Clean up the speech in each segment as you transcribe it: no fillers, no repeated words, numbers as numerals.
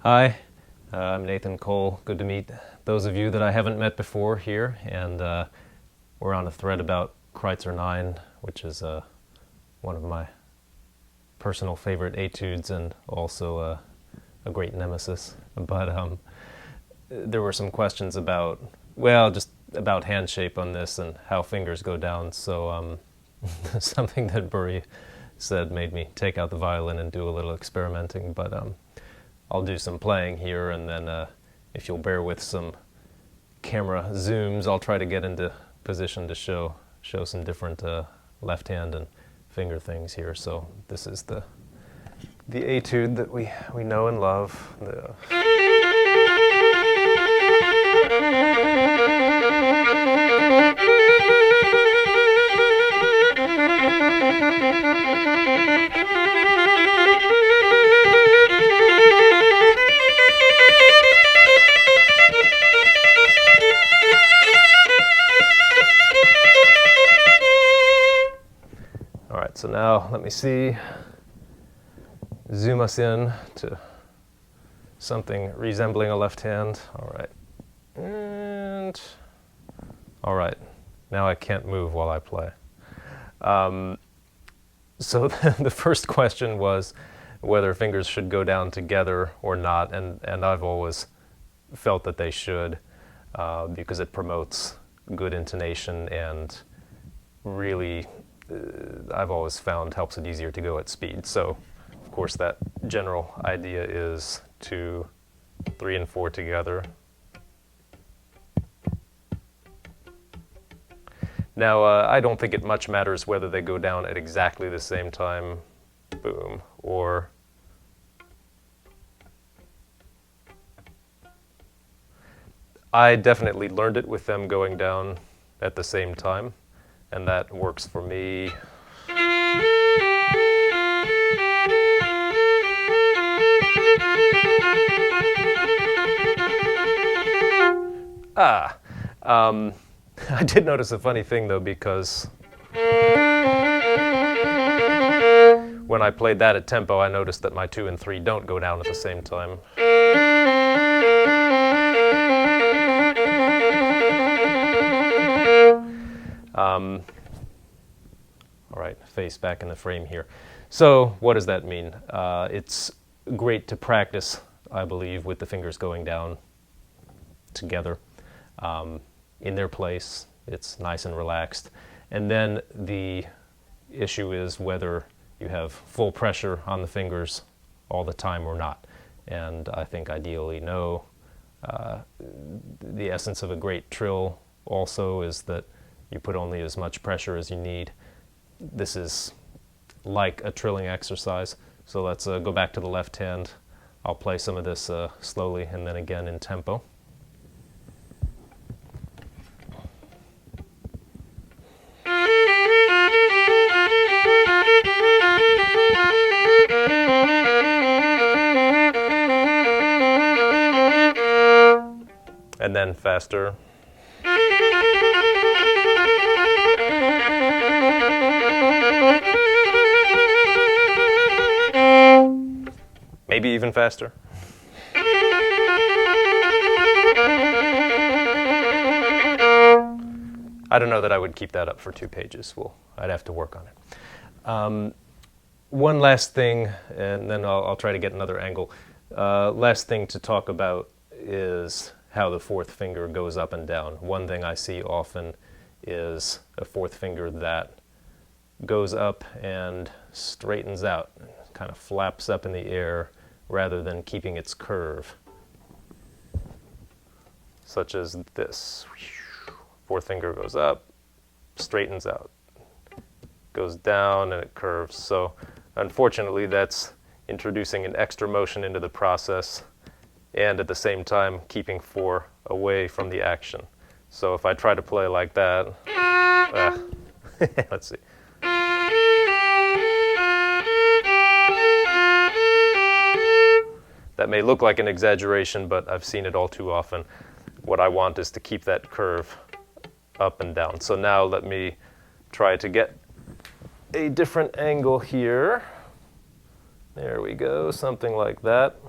Hi, I'm Nathan Cole. Good to meet those of you that I haven't met before here. And we're on a thread about Kreutzer 9, which is one of my personal favorite etudes and also a great nemesis. But there were some questions about, well, just about hand shape on this and how fingers go down. So something that Burry said made me take out the violin and do a little experimenting. But I'll do some playing here, and then if you'll bear with some camera zooms, I'll try to get into position to show some different left hand and finger things here. So this is the etude that we know and love. So now let me see, zoom us in to something resembling a left hand. All right. And all right. Now I can't move while I play. So the first question was whether fingers should go down together or not, and I've always felt that they should because it promotes good intonation and really I've always found helps it easier to go at speed. So, of course, that general idea is 2, 3, and 4 together. Now, I don't think it much matters whether they go down at exactly the same time, boom, or I definitely learned it with them going down at the same time. And that works for me. I did notice a funny thing though, because when I played that at tempo, I noticed that my 2 and 3 don't go down at the same time. All right, face back in the frame here. So what does that mean? It's great to practice, I believe, with the fingers going down together in their place. It's nice and relaxed. And then the issue is whether you have full pressure on the fingers all the time or not. And I think ideally no. The essence of a great trill also is that you put only as much pressure as you need. This is like a trilling exercise. So let's go back to the left hand. I'll play some of this slowly and then again in tempo. And then faster. Maybe even faster. I don't know that I would keep that up for 2 pages. I'd have to work on it. One last thing, and then I'll try to get another angle. Last thing to talk about is how the 4th finger goes up and down. One thing I see often is a 4th finger that goes up and straightens out, kind of flaps up in the air rather than keeping its curve, such as this. 4th finger goes up, straightens out, goes down, and it curves. So unfortunately, that's introducing an extra motion into the process and at the same time keeping 4 away from the action. So if I try to play like that, let's see. That may look like an exaggeration, but I've seen it all too often. What I want is to keep that curve up and down. So now let me try to get a different angle here. There we go, something like that.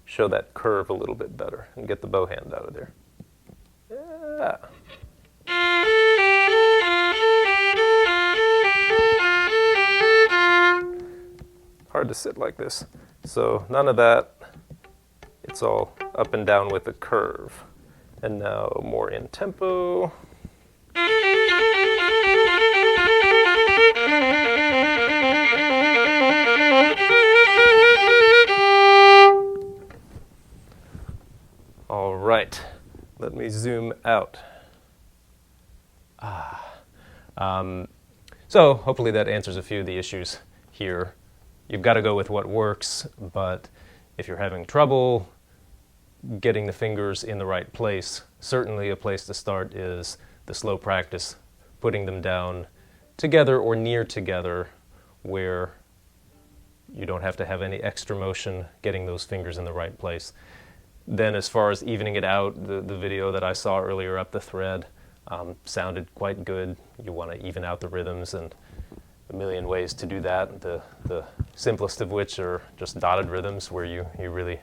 show that curve a little bit better and get the bow hand out of there. Yeah. Hard to sit like this. So none of that. It's all up and down with a curve. And now more in tempo. All right, let me zoom out. So hopefully that answers a few of the issues here. You've got to go with what works, but if you're having trouble getting the fingers in the right place, certainly a place to start is the slow practice, putting them down together or near together where you don't have to have any extra motion getting those fingers in the right place. Then as far as evening it out, the video that I saw earlier up the thread sounded quite good. You want to even out the rhythms, and a million ways to do that. The simplest of which are just dotted rhythms where you really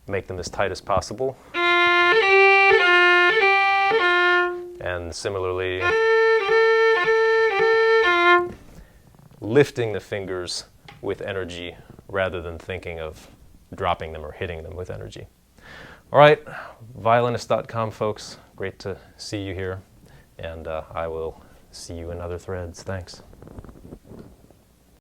make them as tight as possible. And similarly, lifting the fingers with energy rather than thinking of dropping them or hitting them with energy. All right, violinist.com folks, great to see you here, and I will see you in other threads. Thanks.